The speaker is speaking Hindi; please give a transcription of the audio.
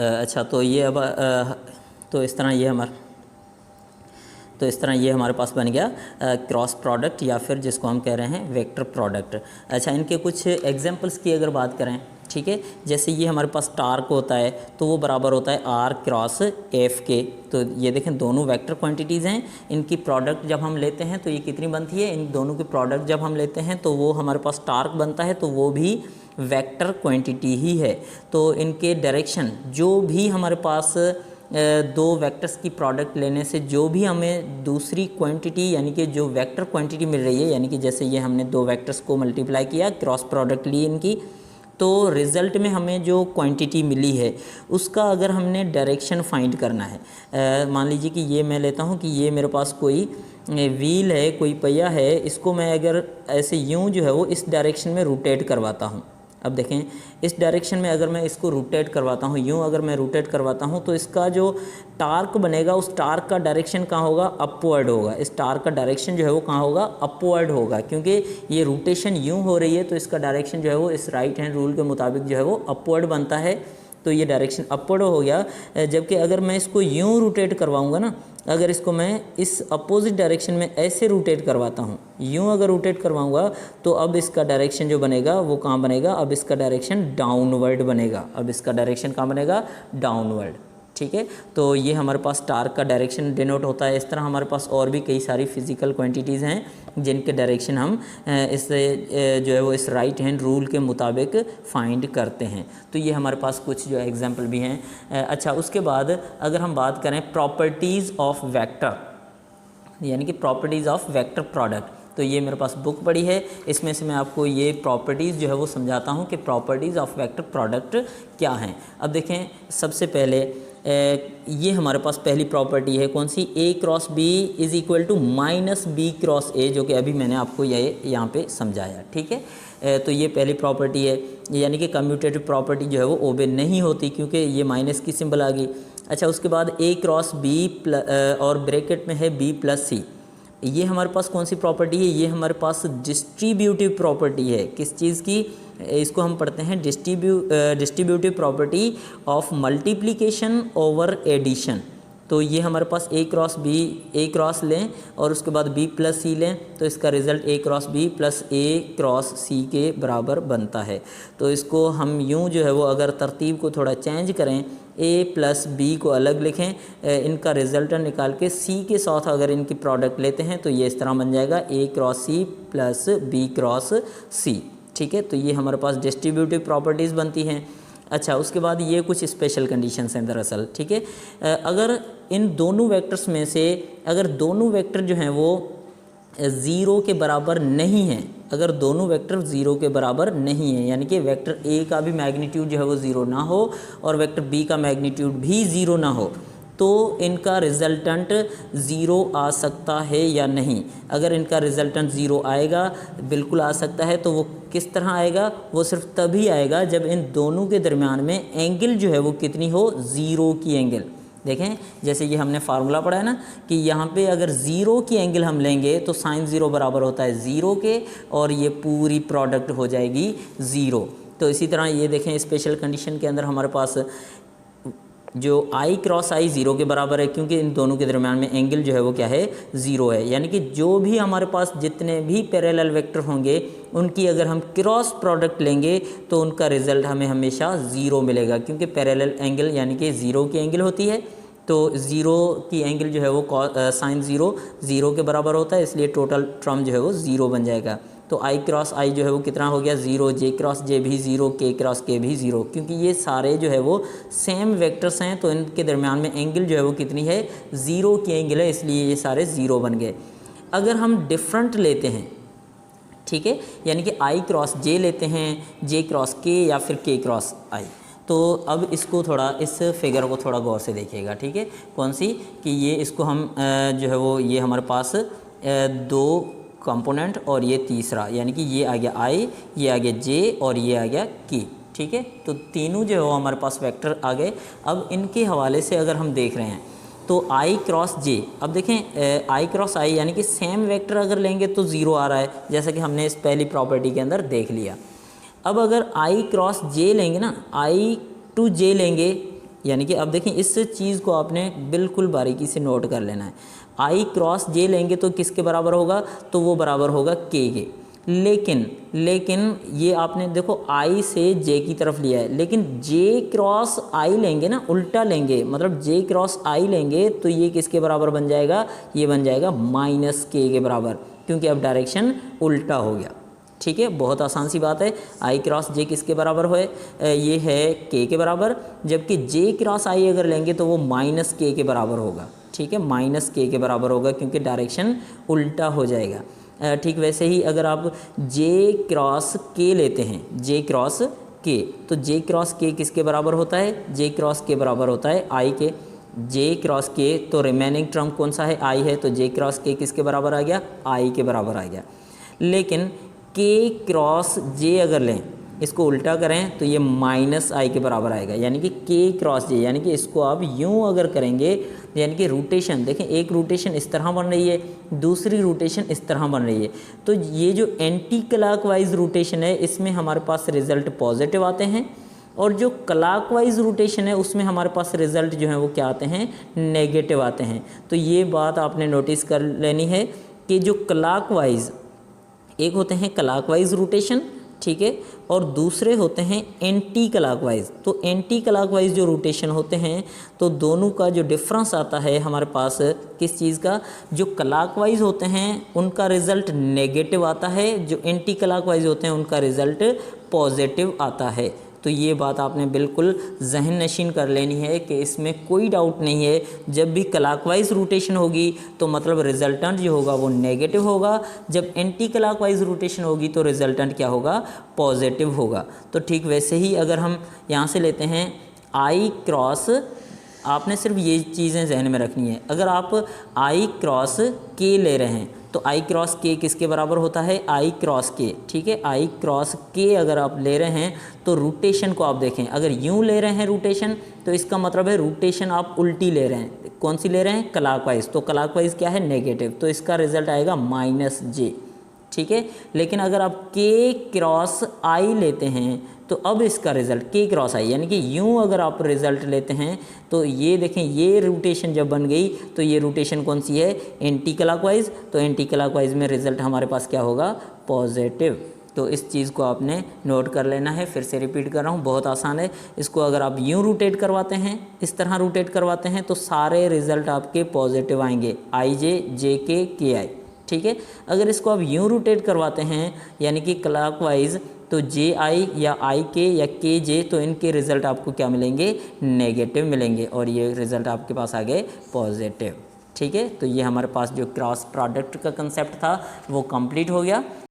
अच्छा, तो ये अब तो इस तरह ये हमारे पास बन गया क्रॉस प्रोडक्ट, या फिर जिसको हम कह रहे हैं वेक्टर प्रोडक्ट। अच्छा, इनके कुछ एग्जांपल्स की अगर बात करें, ठीक है, जैसे ये हमारे पास टार्क होता है तो वो बराबर होता है आर क्रॉस एफ के। तो ये देखें दोनों वेक्टर क्वांटिटीज़ हैं, इनकी प्रोडक्ट जब हम लेते हैं तो ये कितनी बनती है, इन दोनों की प्रोडक्ट जब हम लेते हैं तो वो हमारे पास टार्क बनता है, तो वो भी वेक्टर क्वांटिटी ही है। तो इनके डायरेक्शन जो भी हमारे पास दो वेक्टर्स की प्रोडक्ट लेने से जो भी हमें दूसरी क्वांटिटी यानी कि जो वेक्टर क्वांटिटी मिल रही है, यानी कि जैसे ये हमने दो वेक्टर्स को मल्टीप्लाई किया, क्रॉस प्रोडक्ट ली इनकी, तो रिज़ल्ट में हमें जो क्वांटिटी मिली है उसका अगर हमने डायरेक्शन फाइंड करना है, मान लीजिए कि ये मैं लेता हूँ कि ये मेरे पास कोई व्हील है, कोई पहिया है, इसको मैं अगर ऐसे यूं जो है वो इस डायरेक्शन में रोटेट करवाता हूँ। अब देखें इस डायरेक्शन में अगर मैं इसको रोटेट करवाता हूँ, यूँ अगर मैं रोटेट करवाता हूँ तो इसका जो टार्क बनेगा उस टार्क का डायरेक्शन कहाँ होगा, अपवर्ड होगा। इस टार्क का डायरेक्शन जो है वो कहाँ होगा, अपवर्ड होगा, क्योंकि ये रोटेशन यूँ हो रही है तो इसका डायरेक्शन जो है वो इस राइट हैंड रूल के मुताबिक जो है वो अपवर्ड बनता है, तो ये डायरेक्शन अपवर्ड हो गया। जबकि अगर मैं इसको यूँ रोटेट करवाऊँगा ना, अगर इसको मैं इस अपोजिट डायरेक्शन में ऐसे रोटेट करवाता हूँ, यूँ अगर रोटेट करवाऊँगा तो अब इसका डायरेक्शन जो बनेगा वो कहाँ बनेगा, अब इसका डायरेक्शन डाउनवर्ड बनेगा, अब इसका डायरेक्शन कहाँ बनेगा, डाउनवर्ड। ठीक है, तो ये हमारे पास टार्क का डायरेक्शन डिनोट होता है। इस तरह हमारे पास और भी कई सारी फिजिकल क्वांटिटीज़ हैं जिनके डायरेक्शन हम इससे जो है वो इस राइट हैंड रूल के मुताबिक फाइंड करते हैं। तो ये हमारे पास कुछ जो एग्जांपल भी हैं। अच्छा, उसके बाद अगर हम बात करें प्रॉपर्टीज़ ऑफ वेक्टर, यानी कि प्रॉपर्टीज़ ऑफ वेक्टर प्रोडक्ट, तो ये मेरे पास बुक पड़ी है, इसमें से मैं आपको ये प्रॉपर्टीज़ जो है वो समझाता हूँ कि प्रॉपर्टीज़ ऑफ वेक्टर प्रोडक्ट क्या हैं। अब देखें, सबसे पहले ये हमारे पास पहली प्रॉपर्टी है कौन सी, A cross B is equal to minus B cross A, जो कि अभी मैंने आपको ये यहाँ पे समझाया। ठीक है, तो ये पहली प्रॉपर्टी है, यानी कि कम्यूटेटिव प्रॉपर्टी जो है वो ओबे नहीं होती क्योंकि ये माइनस की सिंबल आ गई। अच्छा, उसके बाद ए क्रॉस बी और ब्रैकेट में है बी प्लस सी, ये हमारे पास कौन सी प्रॉपर्टी है, ये हमारे पास डिस्ट्रीब्यूटिव प्रॉपर्टी है। किस चीज़ की, इसको हम पढ़ते हैं distributive property of multiplication over addition. तो ये हमारे पास ए क्रॉस लें और उसके बाद बी प्लस सी लें, तो इसका रिज़ल्ट ए क्रॉस बी प्लस ए क्रॉस सी के बराबर बनता है। तो इसको हम यूं जो है वो अगर तरतीब को थोड़ा चेंज करें, ए प्लस बी को अलग लिखें, इनका रिजल्ट निकाल के सी के साथ अगर इनकी प्रोडक्ट लेते हैं तो ये इस तरह बन जाएगा A cross C plus B cross C. ठीक है, तो ये हमारे पास डिस्ट्रीब्यूटिव प्रॉपर्टीज़ बनती हैं। अच्छा, उसके बाद ये कुछ स्पेशल कंडीशंस हैं दरअसल। ठीक है, अगर इन दोनों वेक्टर्स में से अगर दोनों वेक्टर जो हैं वो ज़ीरो के बराबर नहीं हैं, अगर दोनों वेक्टर ज़ीरो के बराबर नहीं है, यानी कि वेक्टर ए का भी मैग्नीट्यूड जो है वो ज़ीरो ना हो और वेक्टर बी का मैग्नीट्यूड भी ज़ीरो ना हो, तो इनका रिज़ल्टेंट ज़ीरो आ सकता है या नहीं। अगर इनका रिज़ल्टेंट ज़ीरो आएगा, बिल्कुल आ सकता है, तो वो किस तरह आएगा, वो सिर्फ तभी आएगा जब इन दोनों के दरमियान में एंगल जो है वो कितनी हो, ज़ीरो की एंगल। देखें, जैसे ये हमने फार्मूला पढ़ा है ना कि यहाँ पे अगर ज़ीरो की एंगल हम लेंगे तो साइन ज़ीरो बराबर होता है ज़ीरो के, और ये पूरी प्रोडक्ट हो जाएगी ज़ीरो। तो इसी तरह ये देखें, स्पेशल कंडीशन के अंदर हमारे पास जो आई क्रॉस आई ज़ीरो के बराबर है, क्योंकि इन दोनों के दरमियान में एंगल जो है वो क्या है, ज़ीरो है। यानी कि जो भी हमारे पास जितने भी पैरेलल वेक्टर होंगे उनकी अगर हम क्रॉस प्रोडक्ट लेंगे तो उनका रिज़ल्ट हमें हमेशा ज़ीरो मिलेगा, क्योंकि पैरेलल एंगल यानी कि ज़ीरो की एंगल होती है, तो ज़ीरो की एंगल जो है वो साइन ज़ीरो के बराबर होता है, इसलिए टोटल टर्म जो है वो ज़ीरो बन जाएगा। तो आई क्रॉस आई जो है वो कितना हो गया, ज़ीरो, जे क्रॉस जे भी ज़ीरो, के क्रॉस के भी ज़ीरो, क्योंकि ये सारे जो है वो सेम वेक्टर्स हैं, तो इनके दरमियान में एंगल जो है वो कितनी है, ज़ीरो की एंगल है, इसलिए ये सारे ज़ीरो बन गए। अगर हम डिफरेंट लेते हैं, ठीक है, यानी कि आई क्रॉस जे लेते हैं, जे क्रॉस के या फिर के क्रॉस आई, तो अब इसको थोड़ा, इस फिगर को थोड़ा गौर से देखिएगा। ठीक है, कौन सी, कि ये इसको हम जो है वो ये हमारे पास दो कंपोनेंट और ये तीसरा, यानी कि ये आ गया आई, ये आ गया जे और ये आ गया की। ठीक है, तो तीनों जो है वो हमारे पास वेक्टर आ गए। अब इनके हवाले से अगर हम देख रहे हैं तो आई क्रॉस जे, अब देखें आई क्रॉस आई यानी कि सेम वेक्टर अगर लेंगे तो ज़ीरो आ रहा है, जैसा कि हमने इस पहली प्रॉपर्टी के अंदर देख लिया। अब अगर आई क्रॉस जे लेंगे ना, आई टू जे लेंगे, यानी कि अब देखें इस चीज़ को आपने बिल्कुल बारीकी से नोट कर लेना है। आई क्रॉस जे लेंगे तो किसके बराबर होगा, तो वो बराबर होगा के। लेकिन ये आपने देखो आई से जे की तरफ लिया है, लेकिन जे क्रॉस आई लेंगे ना, उल्टा लेंगे, मतलब जे क्रॉस आई लेंगे तो ये किसके बराबर बन जाएगा, ये बन जाएगा माइनस के बराबर, क्योंकि अब डायरेक्शन उल्टा हो गया। ठीक है, बहुत आसान सी बात है। आई क्रॉस जे किसके बराबर है, ये है के बराबर, जबकि जे क्रॉस आई अगर लेंगे तो वो माइनस के बराबर होगा। ठीक है, माइनस के बराबर होगा, क्योंकि डायरेक्शन उल्टा हो जाएगा। ठीक वैसे ही अगर आप जे क्रॉस के लेते हैं, जे क्रॉस के, तो जे क्रॉस के किसके बराबर होता है, जे क्रॉस के बराबर होता है आई के। जे क्रॉस के, तो रिमेनिंग टर्म कौन सा है, आई है, तो जे क्रॉस के किसके बराबर आ गया, आई के बराबर आ गया। लेकिन के क्रॉस जे अगर लें, इसको उल्टा करें तो ये माइनस आई के बराबर आएगा, यानी कि के क्रॉस जे, यानी कि इसको आप यूं अगर करेंगे, यानी कि रोटेशन देखें, एक रोटेशन इस तरह बन रही है, दूसरी रोटेशन इस तरह बन रही है, तो ये जो एंटी क्लॉकवाइज रोटेशन है इसमें हमारे पास रिजल्ट पॉजिटिव आते हैं, और जो क्लॉकवाइज रोटेशन है उसमें हमारे पास रिजल्ट जो है वो क्या आते हैं, नेगेटिव आते हैं। तो ये बात आपने नोटिस कर लेनी है कि जो क्लॉकवाइज, एक होते हैं क्लॉकवाइज रोटेशन, ठीक है, और दूसरे होते हैं एंटी क्लॉकवाइज। तो एंटी क्लॉकवाइज जो रोटेशन होते हैं, तो दोनों का जो डिफरेंस आता है हमारे पास किस चीज़ का, जो क्लॉकवाइज होते हैं उनका रिजल्ट नेगेटिव आता है, जो एंटी क्लॉकवाइज होते हैं उनका रिजल्ट पॉजिटिव आता है। तो ये बात आपने बिल्कुल जहन नशीन कर लेनी है कि इसमें कोई डाउट नहीं है, जब भी क्लॉकवाइज रोटेशन होगी तो मतलब रिजल्टेंट जो होगा वो नेगेटिव होगा, जब एंटी क्लॉकवाइज रोटेशन होगी तो रिजल्टेंट क्या होगा, पॉजिटिव होगा। तो ठीक वैसे ही अगर हम यहाँ से लेते हैं आई क्रॉस, आपने सिर्फ ये चीज़ें जहन में रखनी है, अगर आप आई क्रॉस के ले रहे हैं तो आई क्रॉस के किसके बराबर होता है, आई क्रॉस के। ठीक है, आई क्रॉस के अगर आप ले रहे हैं तो रोटेशन को आप देखें, अगर यूं ले रहे हैं रोटेशन तो इसका मतलब है रोटेशन आप उल्टी ले रहे हैं, कौन सी ले रहे हैं, क्लॉकवाइज, तो क्लॉकवाइज क्या है, नेगेटिव, तो इसका रिजल्ट आएगा माइनस जे। ठीक है, लेकिन अगर आप के क्रॉस आई लेते हैं तो अब इसका रिजल्ट के क्रॉस आई, यानी कि यूं अगर आप रिजल्ट लेते हैं तो ये देखें, ये रोटेशन जब बन गई तो ये रोटेशन कौन सी है, एंटी क्लॉकवाइज, तो एंटी क्लॉकवाइज में रिजल्ट हमारे पास क्या होगा, पॉजिटिव। तो इस चीज़ को आपने नोट कर लेना है। फिर से रिपीट कर रहा हूँ, बहुत आसान है। इसको अगर आप यूं रोटेट करवाते हैं, इस तरह रोटेट करवाते हैं तो सारे रिजल्ट आपके पॉजिटिव आएंगे, आई जे के आई। ठीक है, अगर इसको आप यूं रोटेट करवाते हैं यानी कि क्लॉकवाइज, तो जे आई या आई के या के जे, तो इनके रिज़ल्ट आपको क्या मिलेंगे, नेगेटिव मिलेंगे, और ये रिज़ल्ट आपके पास आ गए पॉजिटिव। ठीक है, तो ये हमारे पास जो क्रॉस प्रोडक्ट का कंसेप्ट था वो कंप्लीट हो गया।